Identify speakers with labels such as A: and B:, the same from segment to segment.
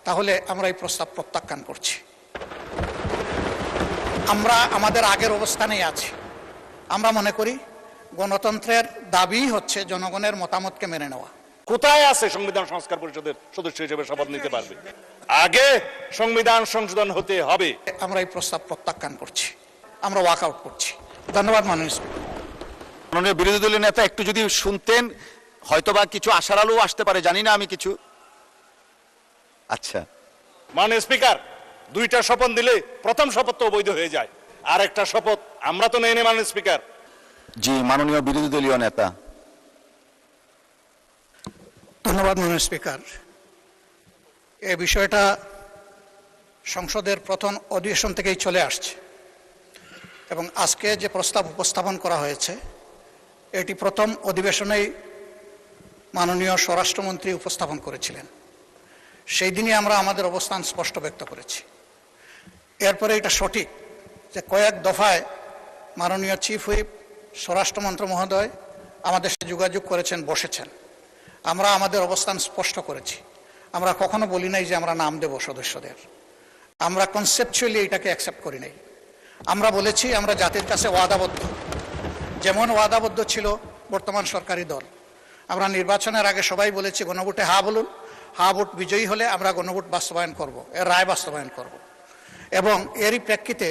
A: তাহলে আমরা এই প্রস্তাব প্রত্যাখ্যান করছি। আমরা আমাদের আগের অবস্থানেই আছি। আমরা মনে করি গণতন্ত্রের দাবি হচ্ছে জনগণের মতামতকে মেনে নেওয়া।
B: কোথায় আছে সংবিধান সংস্কার পরিষদের সদস্য হিসেবে শপথ নিতে পারবে? আগে সংবিধান সংশোধন হতে হবে।
A: আমরা এই প্রস্তাব প্রত্যাখ্যান করছি, আমরা ওয়াকআউট করছি। ধন্যবাদ মাননীয় স্পিকার।
C: মাননীয় বিরোধী দলীয় নেতা একটু যদি শুনতেন, হয়তোবা কিছু আশার আলো আসতে পারে, জানি না আমি কিছু। আচ্ছা,
B: মাননীয় স্পিকার, দুইটা শপথ দিলে প্রথম শপথ তো অবৈধ হয়ে যায়, আর একটা শপথ আমরা তো নেই মাননীয় স্পিকার।
C: জি মাননীয় বিরোধী দলীয় নেতা।
A: ধন্যবাদ মাননীয় স্পিকার। এই বিষয়টা সংসদের প্রথম অধিবেশন থেকেই চলে আসছে এবং আজকে যে প্রস্তাব উপস্থাপন করা হয়েছে এটি প্রথম অধিবেশনেই মাননীয় স্বরাষ্ট্রমন্ত্রী উপস্থাপন করেছিলেন। সেই দিনই আমরা আমাদের অবস্থান স্পষ্ট ব্যক্ত করেছি। এরপরে এটা সঠিক যে কয়েক দফায় মাননীয় চিফ হুইপ স্বরাষ্ট্রমন্ত্রী মহোদয় আমাদের সাথে যোগাযোগ করেছেন, বসেছেন। আমরা আমাদের অবস্থান স্পষ্ট করেছি। আমরা কখনো বলি নাই যে আমরা নাম দেব সদস্যদের। আমরা কনসেপচুয়ালি এটাকে অ্যাকসেপ্ট করি নাই। আমরা বলেছি আমরা জাতির কাছে ওয়াদাবদ্ধ, যেমন ওয়াদাবদ্ধ ছিল বর্তমান সরকারি দল। আমরা নির্বাচনের আগে সবাই বলেছি গণভোটে হা বলুন, হা ভোট বিজয়ী হলে আমরা গণভোট বাস্তবায়ন করব, এর রায় বাস্তবায়ন করব। এবং এরই প্রেক্ষিতে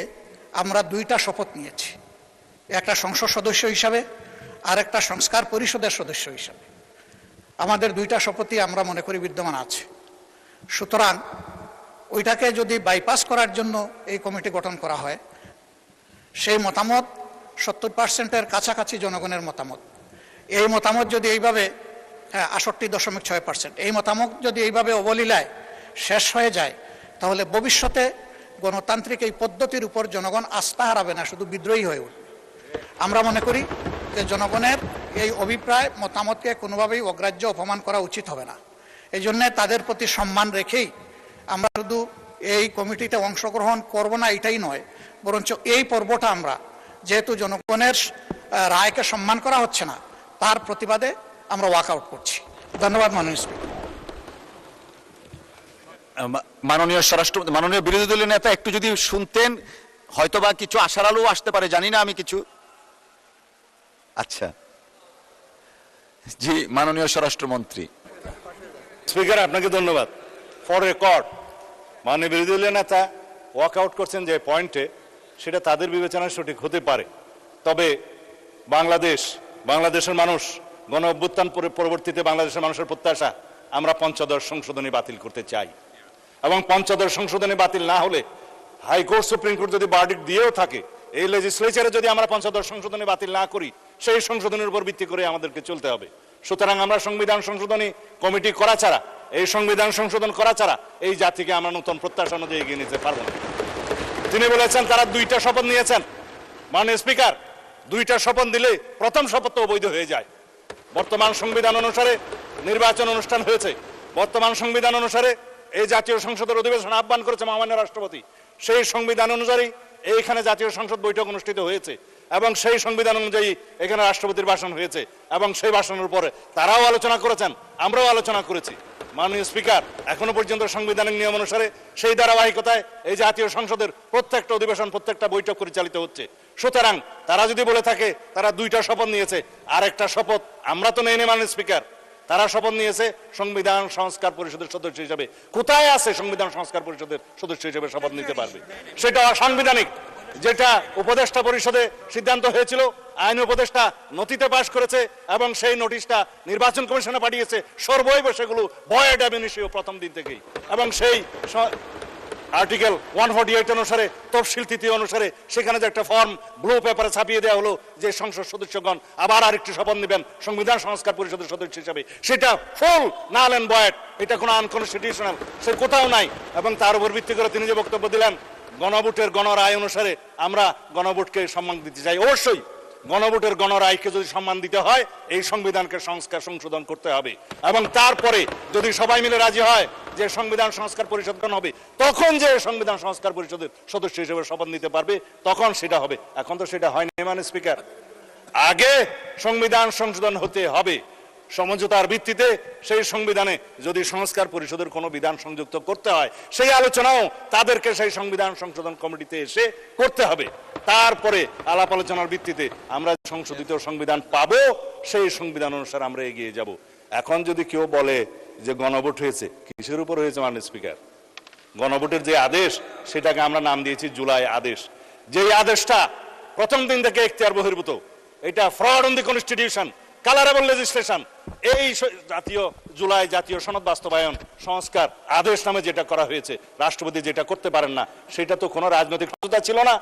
A: আমরা দুইটা শপথ নিয়েছি, একটা সংসদ সদস্য হিসাবে আর একটা সংস্কার পরিষদের সদস্য হিসাবে। আমাদের দুইটা শপথই আমরা মনে করি বিদ্যমান আছে। সুতরাং ওইটাকে যদি বাইপাস করার জন্য এই কমিটি গঠন করা হয়, সেই মতামত 70%-এর কাছাকাছি জনগণের মতামত। এই মতামত যদি এইভাবে 68.6%, এই মতামত যদি এইভাবে অবলীলায় শেষ হয়ে যায়, তাহলে ভবিষ্যতে গণতান্ত্রিক এই পদ্ধতির উপর জনগণ আস্থা হারাবে না, শুধু বিদ্রোহী হয়ে উঠবে। আমরা মনে করি যে জনগণের এই অভিপ্রায় মতামতকে কোনোভাবেই অগ্রাহ্য অপমান করা উচিত হবে না। এই জন্যে তাদের প্রতি সম্মান রেখেই আমরা শুধু এই কমিটিতে অংশগ্রহণ করব না এটাই নয়, বরঞ্চ এই পর্বটা আমরা যেহেতু জনগণের রায়কে সম্মান করা হচ্ছে না, তার প্রতিবাদে আমরা ওয়াকআউট করছি। ধন্যবাদ মাননীয় স্পিকার।
C: মাননীয় বিরোধী দলীয় নেতা একটু যদি শুনতেন, হয়তোবা কিছু আশার আলো আসতে পারে, জানি না আমি কিছু। আচ্ছা, জি মাননীয় স্বরাষ্ট্রমন্ত্রী।
B: স্পিকার আপনাকে ধন্যবাদ। ফর রেকর্ড, মাননীয় বিরোধী দলীয় নেতা ওয়াকআউট করছেন যে পয়েন্টে, সেটা তাদের বিবেচনায় সঠিক হতে পারে। তবে বাংলাদেশের মানুষ, গণ অভ্যুত্থান পরবর্তীতে বাংলাদেশের মানুষের প্রত্যাশা আমরা পঞ্চদশ সংশোধনী বাতিল করতে চাই। এবং পঞ্চদশ সংশোধনী বাতিল না হলে হাইকোর্ট সুপ্রিম কোর্ট যদি ভার্ডিক্ট দিয়েও থাকে, এই লেজিসলেচারে যদি আমরা পঞ্চদশ সংশোধনী বাতিল না করি, সেই সংশোধনের উপর ভিত্তি করে আমাদেরকে চলতে হবে। সুতরাং আমরা সংবিধান সংশোধনী কমিটি করা ছাড়া, এই সংবিধান সংশোধন করা ছাড়া এই জাতিকে আমরা নতুন প্রত্যাশা অনুযায়ী এগিয়ে নিতে পারবো না। তিনি বলেছেন তারা দুইটা শপথ নিয়েছেন। মাননীয় স্পিকার, দুইটা শপথ দিলে প্রথম শপথ তো অবৈধ হয়ে যায়। বর্তমান সংবিধান অনুসারে নির্বাচন অনুষ্ঠান হয়েছে, বর্তমান সংবিধান অনুসারে এই জাতীয় সংসদের অধিবেশন আহ্বান করেছে মহামান্য রাষ্ট্রপতি। সেই সংবিধান অনুযায়ী এইখানে জাতীয় সংসদ বৈঠক অনুষ্ঠিত হয়েছে এবং সেই সংবিধান অনুযায়ী এখানে রাষ্ট্রপতির ভাষণ হয়েছে এবং সেই ভাষণের উপরে তারাও আলোচনা করেছেন, আমরাও আলোচনা করেছি। মাননীয় স্পিকার, এখনো পর্যন্ত সাংবিধানিক নিয়ম অনুসারে সেই ধারাবাহিকতায় এই জাতীয় সংসদের প্রত্যেকটা অধিবেশন, প্রত্যেকটা বৈঠক পরিচালিত হচ্ছে। সুতরাং তারা যদি বলে থাকে তারা দুইটা শপথ নিয়েছে, আর একটা শপথ আমরা তো নেই মাননীয় স্পিকার, তারা শপথ নিয়েছে সংবিধান সংস্কার পরিষদের সদস্য হিসেবে। কোথায় আছে সংবিধান সংস্কার পরিষদের সদস্য হিসেবে শপথ নিতে পারবে? সেটা অসাংবিধানিক। যেটা উপদেষ্টা পরিষদে সিদ্ধান্ত হয়েছিল, আইন উপদেষ্টা নথিতে পাশ করেছে এবং সেই নোটিশটা নির্বাচন কমিশনে পাঠিয়েছে। সর্বৈব সেগুলো ভয়েড অ্যাব ইনিশিও প্রথম দিন থেকেই। এবং সেই আর্টিকেল 148 অনুসারে, তফসিল তিথি অনুসারে সেখানে যে একটা ফর্ম ব্লু পেপারে ছাপিয়ে দেওয়া হলো যে সংসদ সদস্যগণ আবার আরেকটি শপথ নেবেন সংবিধান সংস্কার পরিষদের সদস্য হিসেবে, সেটা ফুল নাল এন্ড ভয়েড। এটা কোনো আনকনস্টিটিউশনাল, সে কোথাও নাই। এবং তার উপর ভিত্তি করে তিনি যে বক্তব্য দিলেন, গণভোটের গণরায় অনুসারে আমরা গণভোটকে সম্মান দিতে চাই। অবশ্যই গণভোটের গণরায়কে যদি সম্মান দিতে হয়, এই সংবিধানকে সংশোধন করতে হবে এবং তারপরে যদি সবাই মিলে রাজি হয় যে সংবিধান সংস্কার পরিষদ গঠন হবে, তখন যে সংবিধান সংস্কার পরিষদের সদস্য হিসেবে শপথ নিতে পারবে, তখন সেটা হবে। এখন তো সেটা হয়নি মাননীয় স্পিকার। আগে সংবিধান সংশোধন হতে হবে। সমঝোতার ভিত্তিতে সেই সংবিধানে যদি সংস্কার পরিষদের কোনো বিধান সংযুক্ত করতে হয়, সেই আলোচনাও তাদেরকে সেই সংবিধান সংশোধন কমিটিতে এসে করতে হবে। তারপরে আলাপ আলোচনার ভিত্তিতে আমরা সংশোধিত সংবিধান পাবো, সেই সংবিধান অনুসারে আমরা এগিয়ে যাব। এখন যদি কেউ বলে যে গণভোট হয়েছে, কিসের উপর হয়েছে মাননীয় স্পিকার? গণভোটের যে আদেশ, সেটাকে আমরা নাম দিয়েছি জুলাই আদেশ। যেই আদেশটা প্রথম দিন থেকে এখতিয়ার বহির্ভূত, এটা fraud on the constitution, colourable legislation. এই জুলাই জাতীয় সনদ বাস্তবায়ন সংস্কার আদেশ নামে যেটা করা হয়েছে, রাষ্ট্রপতি যেটা করতে পারেন না, সেটা তো কোনো রাজনৈতিক সমঝোতা ছিল না।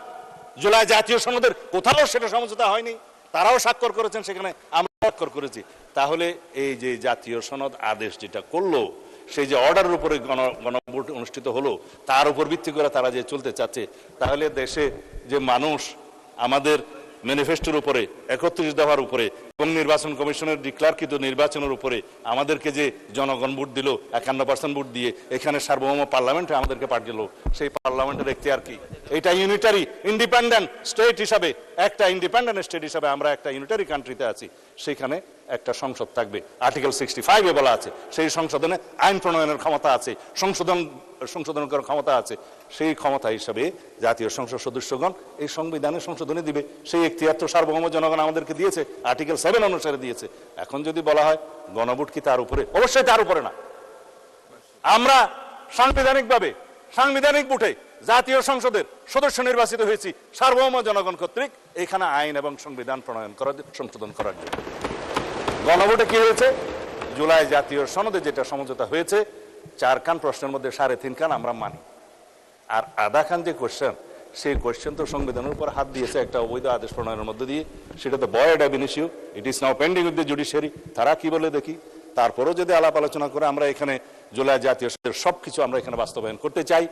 B: জুলাই জাতীয় সনদের কোথাও সেটা সমঝোতা হয়নি। তারাও স্বাক্ষর করেছেন, সেখানে আমরা স্বাক্ষর করেছি। তাহলে এই যে জাতীয় সনদ আদেশ যেটা করলো, সেই যে অর্ডারের উপরে গণভোট অনুষ্ঠিত হলো, তার উপর ভিত্তি করে তারা যে চলতে চাচ্ছে, তাহলে দেশে যে মানুষ আমাদের ম্যানিফেস্টোর উপরে 31 দফার উপরে এবং নির্বাচন কমিশনের ডিক্লারকৃত নির্বাচনের উপরে আমাদেরকে যে জনগণ ভোট দিল, 51% ভোট দিয়ে এখানে সার্বভৌম পার্লামেন্টে আমাদেরকে পাঠিয়েছিল, সেই পার্লামেন্টের এখতিয়ার কি? এটা ইউনিটারি ইন্ডিপেন্ডেন্ট স্টেট হিসাবে, একটা ইন্ডিপেন্ডেন্ট স্টেট হিসাবে আমরা একটা ইউনিটারি কান্ট্রিতে আছি। সেখানে একটা সংসদ থাকবে, আর্টিকেল 65 বলা আছে। সেই সংশোধনে আইন প্রণয়নের ক্ষমতা আছে, সংশোধন করার ক্ষমতা আছে। সেই ক্ষমতা হিসাবে জাতীয় সংসদ সদস্যগণ এই সংবিধানের সংশোধনী দিবে। সেই এখতিয়ার তো সার্বভৌম জনগণ আমাদেরকে দিয়েছে, আর্টিকেল 7 অনুসারে দিয়েছে। এখন যদি বলা হয় গণভোট কি তার উপরে? অবশ্যই তার উপরে না। আমরা সাংবিধানিকভাবে সাংবিধানিক ভোটে জাতীয় সংসদের সদস্য নির্বাচিত হয়েছি সার্বভৌম জনগণ কর্তৃক, এখানে আইন এবং সংবিধান প্রণয়ন করার, সংশোধন করার জন্য। গণভোটে কি হয়েছে? জুলাই জাতীয় সনদে যেটা সমঝোতা হয়েছে, 4 খান প্রশ্নের মধ্যে 3.5 খান আমরা মানি, আর আধা খান যে কোশ্চেন, সেই কোশ্চেন তো সংবিধানের উপর হাত দিয়েছে একটা অবৈধ আদেশ প্রণয়নের মধ্যে দিয়ে। সেটা তো void ab initio, it is now pending with the judiciary. তারা কি বলে দেখি। তারপরেও যদি আলাপ আলোচনা করে আমরা এখানে জুলাই জাতীয় সনদের সবকিছু আমরা এখানে বাস্তবায়ন করতে চাই,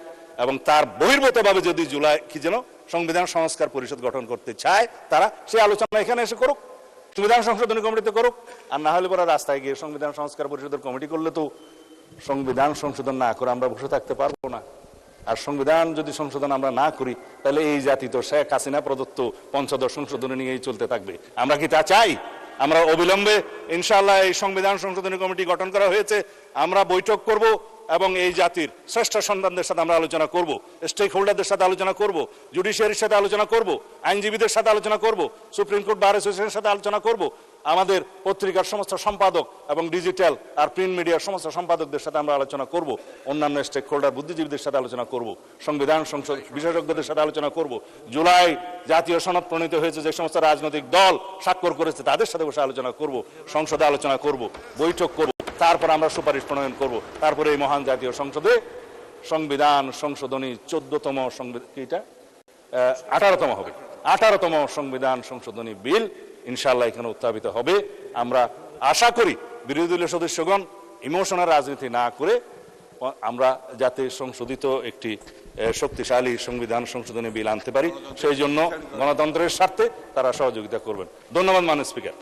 B: এবং তার বহির্ভূতভাবে যদি জুলাই কি যেন সংবিধান সংস্কার পরিষদ গঠন করতে চায়, তারা সেই আলোচনা এখানে এসে করুক, সংবিধান সংশোধনী কমিটিতে করুক। আর না হলে পরে রাস্তায় গিয়ে সংবিধান সংস্কার পরিষদের কমিটি করলে তো সংবিধান সংশোধন না করে আমরা বসে থাকতে পারবো না। আর সংবিধান যদি সংশোধন আমরা না করি, তাহলে এই জাতি তো শেখ হাসিনা প্রদত্ত পঞ্চদশ সংশোধনী নিয়েই চলতে থাকবে। আমরা কি তা চাই? আমরা অবিলম্বে ইনশাআল্লাহ এই সংবিধান সংশোধনী কমিটি গঠন করা হয়েছে, আমরা বৈঠক করব এবং এই জাতির শ্রেষ্ঠ সন্তানদের সাথে আমরা আলোচনা করব, স্টেক হোল্ডারদের সাথে আলোচনা করব, জুডিশিয়ারির সাথে আলোচনা করব, আইনজীবীদের সাথে আলোচনা করব, সুপ্রিম কোর্ট বার অ্যাসোসিয়েশনের সাথে আলোচনা করব, আমাদের পত্রিকার সমস্ত সম্পাদক এবং ডিজিটাল আর প্রিন্ট মিডিয়ার সমস্ত সম্পাদকদের সাথে আমরা আলোচনা করব, অন্যান্য স্টেক হোল্ডার বুদ্ধিজীবীদের সাথে আলোচনা করব, সংবিধান সংসদ বিশেষজ্ঞদের সাথে আলোচনা করব, জুলাই জাতীয় সনদ প্রণীত হয়েছে যে সমস্ত রাজনৈতিক দল স্বাক্ষর করেছে তাদের সাথে বসে আলোচনা করব, সংসদে আলোচনা করব, বৈঠক করব, তারপর আমরা সুপারিশ প্রণয়ন করব। তারপরে এই মহান জাতীয় সংসদে সংবিধান সংশোধনী 14তম সংবিধান 18তম হবে, 18তম সংবিধান সংশোধনী বিল ইনশাআল্লাহ এখানে উত্থাপিত হবে। আমরা আশা করি বিরোধী দলীয় সদস্যগণ ইমোশনাল রাজনীতি না করে আমরা যাতে সংশোধিত একটি শক্তিশালী সংবিধান সংশোধনী বিল আনতে পারি, সেই জন্য গণতন্ত্রের স্বার্থে তারা সহযোগিতা করবেন। ধন্যবাদ মাননীয় স্পিকার।